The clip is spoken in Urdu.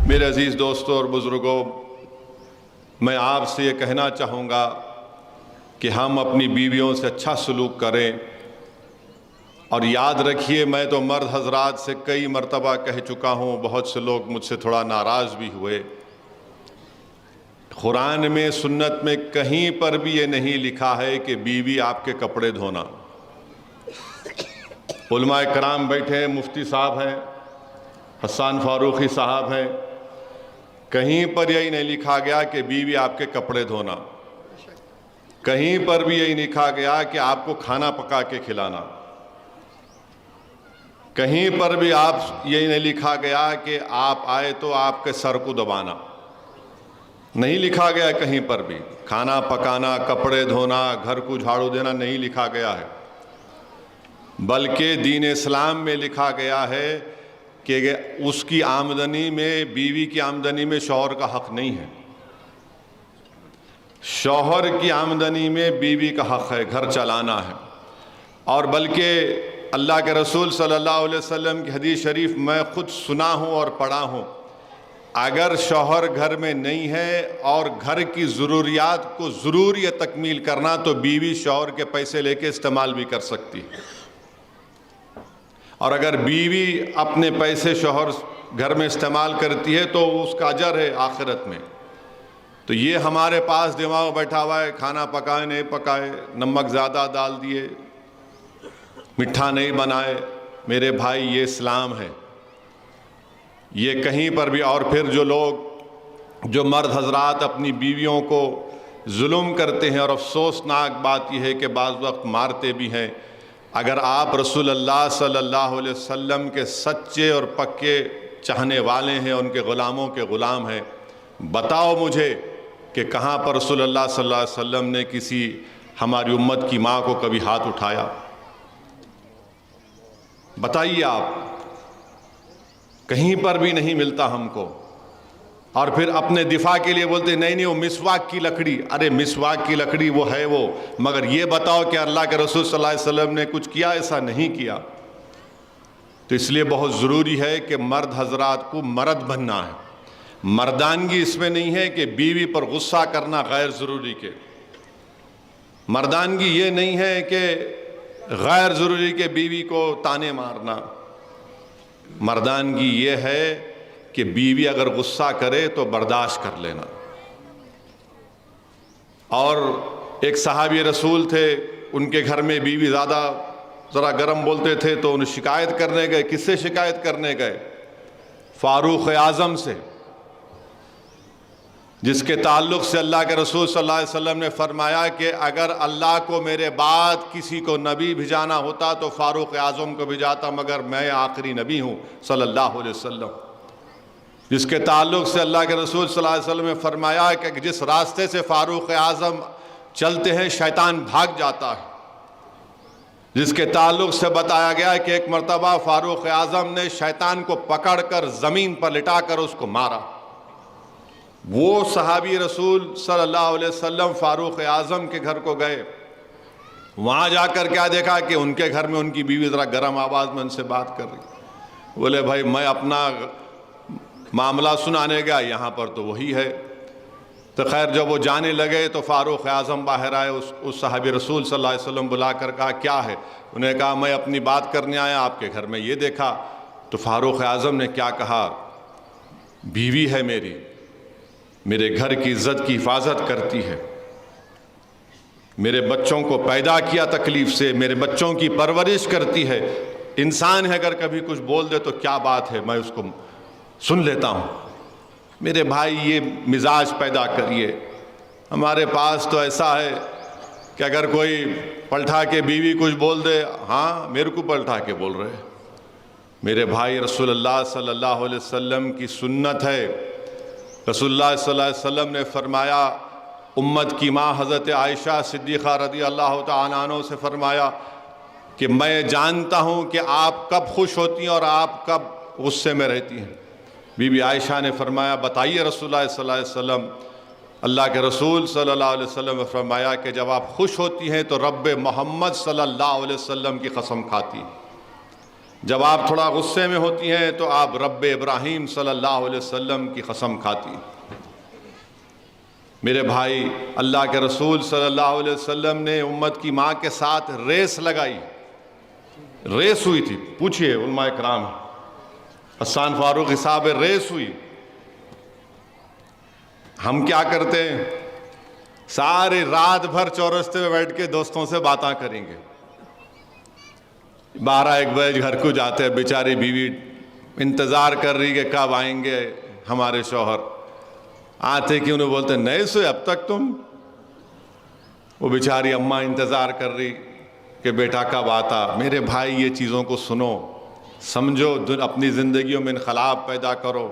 میرے عزیز دوستوں اور بزرگوں، میں آپ سے یہ کہنا چاہوں گا کہ ہم اپنی بیویوں سے اچھا سلوک کریں۔ اور یاد رکھیے، میں تو مرد حضرات سے کئی مرتبہ کہہ چکا ہوں، بہت سے لوگ مجھ سے تھوڑا ناراض بھی ہوئے، قرآن میں سنت میں کہیں پر بھی یہ نہیں لکھا ہے کہ بیوی آپ کے کپڑے دھونا۔ علماء کرام بیٹھے ہیں، مفتی صاحب ہیں، حسان فاروقی صاحب ہیں، کہیں پر یہی نہیں لکھا گیا کہ بیوی آپ کے کپڑے دھونا، کہیں پر بھی یہی لکھا گیا کہ آپ کو کھانا پکا کے کھلانا، کہیں پر بھی یہی نہیں لکھا گیا کہ آپ آئے تو آپ کے سر کو دبانا، نہیں لکھا گیا کہیں پر بھی۔ کھانا پکانا، کپڑے دھونا، گھر کو جھاڑو دینا نہیں لکھا گیا ہے، بلکہ دین اسلام میں لکھا گیا ہے کہ اس کی آمدنی میں، بیوی کی آمدنی میں شوہر کا حق نہیں ہے، شوہر کی آمدنی میں بیوی کا حق ہے، گھر چلانا ہے۔ اور بلکہ اللہ کے رسول صلی اللہ علیہ وسلم کی حدیث شریف میں خود سنا ہوں اور پڑھا ہوں، اگر شوہر گھر میں نہیں ہے اور گھر کی ضروریات کو ضروری تکمیل کرنا تو بیوی شوہر کے پیسے لے کے استعمال بھی کر سکتی ہے، اور اگر بیوی اپنے پیسے شوہر گھر میں استعمال کرتی ہے تو اس کا اجر ہے آخرت میں۔ تو یہ ہمارے پاس دماغ بیٹھا ہوا ہے، کھانا پکائے نہیں پکائے، نمک زیادہ ڈال دیے، میٹھا نہیں بنائے، میرے بھائی یہ اسلام ہے، یہ کہیں پر بھی۔ اور پھر جو مرد حضرات اپنی بیویوں کو ظلم کرتے ہیں، اور افسوسناک بات یہ ہے کہ بعض وقت مارتے بھی ہیں، اگر آپ رسول اللہ صلی اللہ علیہ وسلم کے سچے اور پکے چاہنے والے ہیں، ان کے غلاموں کے غلام ہیں، بتاؤ مجھے کہ کہاں پر رسول اللہ صلی اللہ علیہ وسلم نے کسی ہماری امت کی ماں کو کبھی ہاتھ اٹھایا؟ بتائیے آپ، کہیں پر بھی نہیں ملتا ہم کو۔ اور پھر اپنے دفاع کے لیے بولتے نہیں وہ مسواک کی لکڑی، ارے مسواک کی لکڑی وہ ہے وہ، مگر یہ بتاؤ کہ اللہ کے رسول صلی اللہ علیہ وسلم نے کچھ کیا؟ ایسا نہیں کیا۔ تو اس لیے بہت ضروری ہے کہ مرد حضرات کو مرد بننا ہے۔ مردانگی اس میں نہیں ہے کہ بیوی پر غصہ کرنا غیر ضروری کے، مردانگی یہ نہیں ہے کہ غیر ضروری کے بیوی کو تانے مارنا، مردانگی یہ ہے کہ بیوی اگر غصہ کرے تو برداشت کر لینا۔ اور ایک صحابی رسول تھے، ان کے گھر میں بیوی زیادہ ذرا گرم بولتے تھے تو انہیں شکایت کرنے گئے۔ کس سے شکایت کرنے گئے؟ فاروق اعظم سے، جس کے تعلق سے اللہ کے رسول صلی اللہ علیہ وسلم نے فرمایا کہ اگر اللہ کو میرے بعد کسی کو نبی بھیجانا ہوتا تو فاروق اعظم کو بھیجاتا، مگر میں آخری نبی ہوں صلی اللہ علیہ وسلم۔ جس کے تعلق سے اللہ کے رسول صلی اللہ علیہ وسلم نے فرمایا کہ جس راستے سے فاروق اعظم چلتے ہیں شیطان بھاگ جاتا ہے۔ جس کے تعلق سے بتایا گیا کہ ایک مرتبہ فاروق اعظم نے شیطان کو پکڑ کر زمین پر لٹا کر اس کو مارا۔ وہ صحابی رسول صلی اللہ علیہ وسلم فاروق اعظم کے گھر کو گئے، وہاں جا کر کیا دیکھا کہ ان کے گھر میں ان کی بیوی ذرا گرم آواز میں ان سے بات کر رہی۔ بولے بھائی میں اپنا معاملہ سنانے گیا، یہاں پر تو وہی ہے۔ تو خیر جب وہ جانے لگے تو فاروق اعظم باہر آئے، اس صحابی رسول صلی اللہ علیہ وسلم بلا کر کہا کیا ہے؟ انہیں کہا میں اپنی بات کرنے آیا، آپ کے گھر میں یہ دیکھا۔ تو فاروق اعظم نے کیا کہا؟ بیوی ہے میری، میرے گھر کی عزت کی حفاظت کرتی ہے، میرے بچوں کو پیدا کیا تکلیف سے، میرے بچوں کی پرورش کرتی ہے، انسان ہے اگر کبھی کچھ بول دے تو کیا بات ہے، میں اس کو سن لیتا ہوں۔ میرے بھائی یہ مزاج پیدا کریے۔ ہمارے پاس تو ایسا ہے کہ اگر کوئی پلٹا کے بیوی کچھ بول دے، ہاں میرے کو پلٹا کے بول رہے۔ میرے بھائی رسول اللہ صلی اللہ علیہ وسلم کی سنت ہے، رسول اللہ صلی اللہ علیہ وسلم نے فرمایا، امت کی ماں حضرت عائشہ صدیقہ رضی اللہ تعالیٰ عنہ سے فرمایا کہ میں جانتا ہوں کہ آپ کب خوش ہوتی ہیں اور آپ کب غصے میں رہتی ہیں۔ بی بی عائشہ نے فرمایا بتائیے رسول اللہ صلی اللہ علیہ وسلم۔ اللہ کے رسول صلی اللہ علیہ وسلم نے فرمایا کہ جب آپ خوش ہوتی ہیں تو رب محمد صلی اللہ علیہ وسلم کی قسم کھاتی ہیں، جب آپ تھوڑا غصے میں ہوتی ہیں تو آپ رب ابراہیم صلی اللہ علیہ وسلم کی قسم کھاتی ہیں۔ میرے بھائی، اللہ کے رسول صلی اللہ علیہ وسلم نے امت کی ماں کے ساتھ ریس لگائی، ریس ہوئی تھی، پوچھئے علماء اکرام، حسان فاروق صاحب ریس ہوئی۔ ہم کیا کرتے ہیں؟ ساری رات بھر چورستے میں بیٹھ کے دوستوں سے باتاں کریں گے، 12-1 بجے گھر کو جاتے ہیں، بیچاری بیوی انتظار کر رہی کہ کب آئیں گے ہمارے شوہر، آتے کہ انہیں بولتے نہیں سوئے اب تک تم؟ وہ بیچاری اماں انتظار کر رہی کہ بیٹا کب آتا۔ میرے بھائی، یہ چیزوں کو سنو، سمجھو، اپنی زندگیوں میں انقلاب پیدا کرو۔